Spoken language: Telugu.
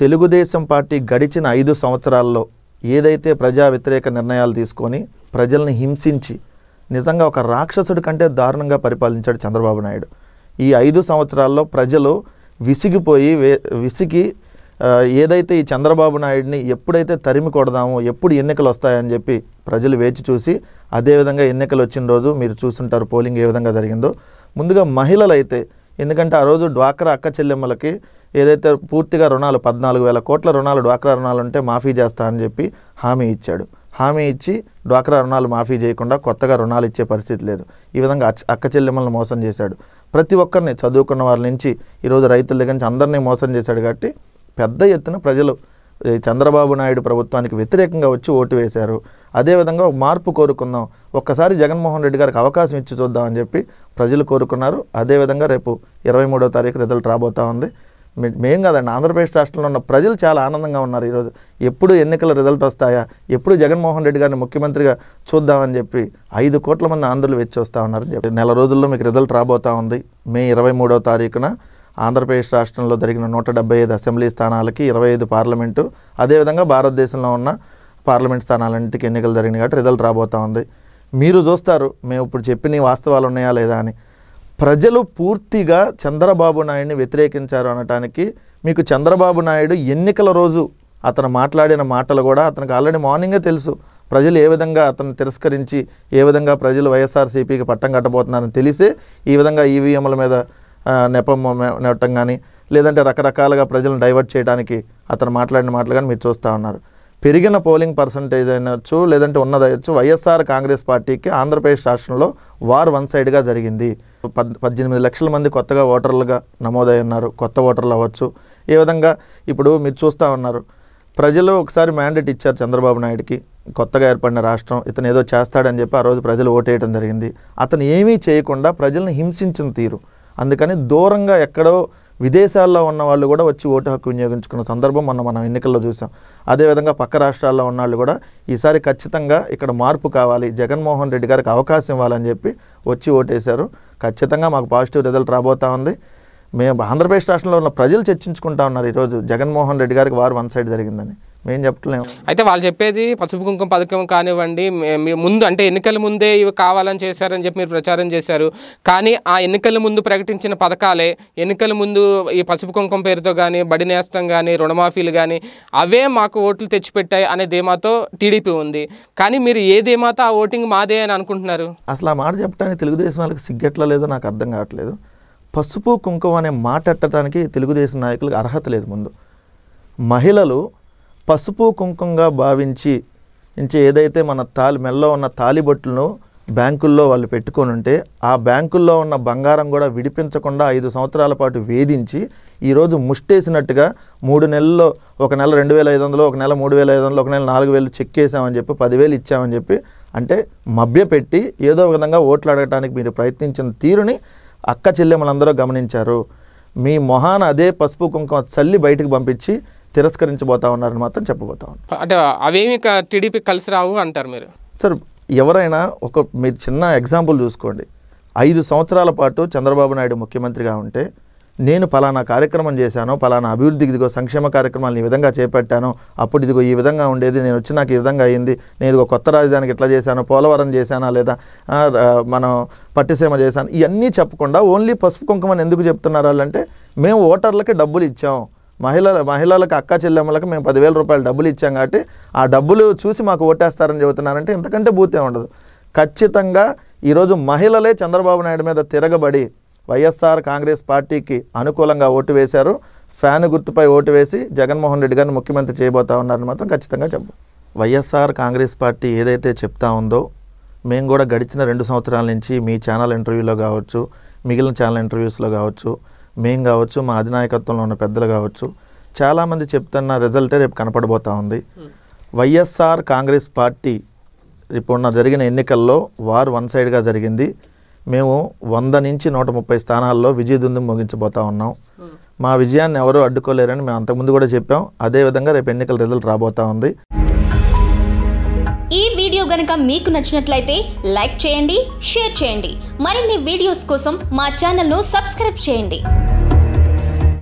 తెలుగుదేశం పార్టీ గడిచిన 5 సంవత్సరాల్లో ఏదైతే ప్రజా వ్యతిరేక నిర్ణయాలు తీసుకొని ప్రజల్ని హింసించి నిజంగా ఒక రాక్షసుడి కంటే దారుణంగా పరిపాలించాడు చంద్రబాబు నాయుడు. ఈ 5 సంవత్సరాల్లో ప్రజలు విసిగి ఏదైతే ఈ చంద్రబాబు నాయుడిని ఎప్పుడైతే తరిమి కొడదామో, ఎప్పుడు ఎన్నికలు వస్తాయని చెప్పి ప్రజలు వేచి చూసి, అదేవిధంగా ఎన్నికలు వచ్చిన రోజు మీరు చూస్తుంటారు పోలింగ్ ఏ విధంగా జరిగిందో. ముందుగా మహిళలు అయితే, ఎందుకంటే ఆ రోజు డ్వాక్రా అక్క చెల్లెమ్మలకి ఏదైతే పూర్తిగా రుణాలు 14,000 కోట్ల రుణాలు డ్వాక్రా రుణాలు ఉంటే మాఫీ చేస్తా అని చెప్పి హామీ ఇచ్చాడు. హామీ ఇచ్చి డ్వాక్రా రుణాలు మాఫీ చేయకుండా కొత్తగా రుణాలు ఇచ్చే పరిస్థితి లేదు. ఈ విధంగా అక్క చెల్లెమ్మలను మోసం చేశాడు. ప్రతి ఒక్కరిని, చదువుకున్న వాళ్ళ నుంచి ఈరోజు రైతుల దగ్గర నుంచి అందరినీ మోసం చేశాడు. కాబట్టి పెద్ద ఎత్తున ప్రజలు చంద్రబాబు నాయుడు ప్రభుత్వానికి వ్యతిరేకంగా వచ్చి ఓటు వేశారు. అదేవిధంగా మార్పు కోరుకుందాం, ఒక్కసారి జగన్మోహన్ రెడ్డి గారికి అవకాశం ఇచ్చి చూద్దామని చెప్పి ప్రజలు కోరుకున్నారు. అదేవిధంగా రేపు 23వ తారీఖు రిజల్ట్ రాబోతూ ఉంది. మేం కదండి, ఆంధ్రప్రదేశ్ రాష్ట్రంలో ఉన్న ప్రజలు చాలా ఆనందంగా ఉన్నారు. ఈరోజు ఎప్పుడు ఎన్నికల రిజల్ట్ వస్తాయా, ఎప్పుడు జగన్మోహన్ రెడ్డి గారిని ముఖ్యమంత్రిగా చూద్దామని చెప్పి 5 కోట్ల మంది ఆంధ్రులు వెచ్చి వస్తూ ఉన్నారని చెప్పి నెల రోజుల్లో మీకు రిజల్ట్ రాబోతూ ఉంది. మే 23వ తారీఖున ఆంధ్రప్రదేశ్ రాష్ట్రంలో జరిగిన 175 అసెంబ్లీ స్థానాలకి 25 పార్లమెంటు, అదేవిధంగా భారతదేశంలో ఉన్న పార్లమెంట్ స్థానాలన్నింటికి ఎన్నికలు జరిగినాయి. కాబట్టి రిజల్ట్ రాబోతూ ఉంది. మీరు చూస్తారు మేము ఇప్పుడు చెప్పిన వాస్తవాలు ఉన్నాయా లేదా అని. ప్రజలు పూర్తిగా చంద్రబాబు నాయుడిని వ్యతిరేకించారు అనటానికి మీకు చంద్రబాబు నాయుడు ఎన్నికల రోజు అతను మాట్లాడిన మాటలు కూడా అతనికి ఆల్రెడీ మార్నింగే తెలుసు. ప్రజలు ఏ విధంగా అతను తిరస్కరించి ఏ విధంగా ప్రజలు వైఎస్ఆర్సీపీకి పట్టం కట్టబోతున్నారని తెలిసే ఈ విధంగా ఈవీఎంల మీద నెట్టం కానీ, లేదంటే రకరకాలుగా ప్రజలను డైవర్ట్ చేయడానికి అతను మాట్లాడిన మాటలు కానీ మీరు చూస్తూ ఉన్నారు. పెరిగిన పోలింగ్ పర్సంటేజ్ అయినచ్చు, లేదంటే ఉన్నదయచ్చు, వైఎస్ఆర్ కాంగ్రెస్ పార్టీకి ఆంధ్రప్రదేశ్ రాష్ట్రంలో వార్ వన్ సైడ్గా జరిగింది. 18 లక్షల మంది కొత్తగా ఓటర్లుగా నమోదై ఉన్నారు. కొత్త ఓటర్లు అవ్వచ్చు. ఏ విధంగా ఇప్పుడు మీరు చూస్తూ ఉన్నారు, ప్రజలు ఒకసారి మ్యాండేట్ ఇచ్చారు చంద్రబాబు నాయుడికి, కొత్తగా ఏర్పడిన రాష్ట్రం, ఇతను ఏదో చేస్తాడని చెప్పి ఆ రోజు ప్రజలు ఓటేయడం జరిగింది. అతను ఏమీ చేయకుండా ప్రజలను హింసించిన తీరు, అందుకని దూరంగా ఎక్కడో విదేశాల్లో ఉన్న వాళ్ళు కూడా వచ్చి ఓటు హక్కు వినియోగించుకున్న సందర్భం మనం ఎన్నికల్లో చూసాం. అదేవిధంగా పక్క రాష్ట్రాల్లో ఉన్న వాళ్ళు కూడా ఈసారి ఖచ్చితంగా ఇక్కడ మార్పు కావాలి, జగన్మోహన్ రెడ్డి గారికి అవకాశం ఇవ్వాలని చెప్పి వచ్చి ఓటేశారు. ఖచ్చితంగా మాకు పాజిటివ్ రిజల్ట్ రాబోతూ ఉంది. మేము ఆంధ్రప్రదేశ్ రాష్ట్రంలో ఉన్న ప్రజలు చర్చించుకుంటా ఉన్నారు ఈరోజు జగన్మోహన్ రెడ్డి గారికి వార్ వన్ సైడ్ జరిగిందని. మేము చెప్పలేము. అయితే వాళ్ళు చెప్పేది పసుపు కుంకుమ పథకం కానివ్వండి, ముందు అంటే ఎన్నికల ముందే ఇవి కావాలని చేశారని చెప్పి మీరు ప్రచారం చేశారు. కానీ ఆ ఎన్నికల ముందు ప్రకటించిన పథకాలే ఎన్నికల ముందు ఈ పసుపు కుంకుమ పేరుతో కానీ, బడి నేస్తం కానీ, రుణమాఫీలు కానీ అవే మాకు ఓట్లు తెచ్చిపెట్టాయి అనే ధీమాతో టీడీపీ ఉంది. కానీ మీరు ఏ ధీమాతో ఆ ఓటింగ్ మాదే అని అనుకుంటున్నారు? అసలు ఆ మాట చెప్పడానికి తెలుగుదేశం వాళ్ళకి సిగ్గెట్లా లేదో నాకు అర్థం కావట్లేదు. పసుపు కుంకుమ అనే మాట ఎట్టడానికి తెలుగుదేశం నాయకులకు అర్హత లేదు. ముందు మహిళలు పసుపు కుంకుమగా భావించి ఏదైతే మన మెల్లో ఉన్న తాలిబొట్టులను బ్యాంకుల్లో వాళ్ళు పెట్టుకొని ఉంటే ఆ బ్యాంకుల్లో ఉన్న బంగారం కూడా విడిపించకుండా 5 సంవత్సరాల పాటు వేధించి ఈరోజు ముష్టేసినట్టుగా 3 నెలల్లో, ఒక నెల 2,500, ఒక నెల 3,500, ఒక నెల 4,000 చెక్ చేసామని చెప్పి 10,000 ఇచ్చామని చెప్పి అంటే మభ్యపెట్టి ఏదో విధంగా ఓట్లు అడగడానికి మీరు ప్రయత్నించిన తీరుని అక్క చెల్లెమ్మలందరూ గమనించారు. మీ మొహాన అదే పసుపు కుంకుమ చల్లి బయటకు పంపించి తిరస్కరించబోతా ఉన్నారని మాత్రం చెప్పబోతా ఉన్నారు. అంటే అవేమి టీడీపీ కలిసి రావు అంటారు మీరు? సార్, ఎవరైనా మీరు చిన్న ఎగ్జాంపుల్ చూసుకోండి. 5 సంవత్సరాల పాటు చంద్రబాబు నాయుడు ముఖ్యమంత్రిగా ఉంటే నేను పలానా కార్యక్రమం చేశాను, పలానా అభివృద్ధికి ఇదిగో సంక్షేమ కార్యక్రమాలను ఈ విధంగా చేపట్టాను, అప్పుడు ఇదిగో ఈ విధంగా ఉండేది, నేను వచ్చి నాకు ఈ విధంగా అయ్యింది, నేను ఇదిగో కొత్త రాజధానికి ఎట్లా చేశాను, పోలవరం చేశానా లేదా మనం పట్టిసీమ చేశాను, ఇవన్నీ చెప్పకుండా ఓన్లీ పసుపు కుంకుమని ఎందుకు చెప్తున్నారు వాళ్ళంటే, మేము ఓటర్లకి డబ్బులు ఇచ్చాం, మహిళలకు అక్క చెల్లెమ్మలకు మేము 10,000 రూపాయలు డబ్బులు ఇచ్చాం కాబట్టి ఆ డబ్బులు చూసి మాకు ఓటేస్తారని చెబుతున్నారంటే ఇంతకంటే బూతే ఉండదు. ఖచ్చితంగా ఈరోజు మహిళలే చంద్రబాబు నాయుడు మీద తిరగబడి వైఎస్ఆర్ కాంగ్రెస్ పార్టీకి అనుకూలంగా ఓటు వేశారు. ఫ్యాన్ గుర్తుపై ఓటు వేసి జగన్మోహన్ రెడ్డి గారిని ముఖ్యమంత్రి చేయబోతా ఉన్నారని మాత్రం ఖచ్చితంగా చెప్పు. వైఎస్ఆర్ కాంగ్రెస్ పార్టీ ఏదైతే చెప్తా ఉందో మేము కూడా గడిచిన 2 సంవత్సరాల నుంచి మీ ఛానల్ ఇంటర్వ్యూలో కావచ్చు, మిగిలిన ఛానల్ ఇంటర్వ్యూస్లో కావచ్చు, మేము కావచ్చు, మా అధినాయకత్వంలో ఉన్న పెద్దలు కావచ్చు, చాలామంది చెప్తున్న రిజల్టే రేపు కనపడబోతూ ఉంది. వైఎస్ఆర్ కాంగ్రెస్ పార్టీ ఇప్పుడు జరిగిన ఎన్నికల్లో వార్ వన్ సైడ్గా జరిగింది. మేము 100 నుంచి 130 స్థానాల్లో విజయదుందుం ముగించబోతా ఉన్నాం. మా విజయాన్ని ఎవరూ అడ్డుకోలేరని మేము అంతకుముందు కూడా చెప్పాం. అదేవిధంగా రేపు ఎన్నికల రిజల్ట్ రాబోతా ఉంది. ఈ వీడియో గనుక మీకు నచ్చినట్లయితే లైక్ చేయండి, షేర్ చేయండి. మరిన్ని వీడియోస్ కోసం మా ఛానల్ను సబ్స్క్రైబ్ చేయండి.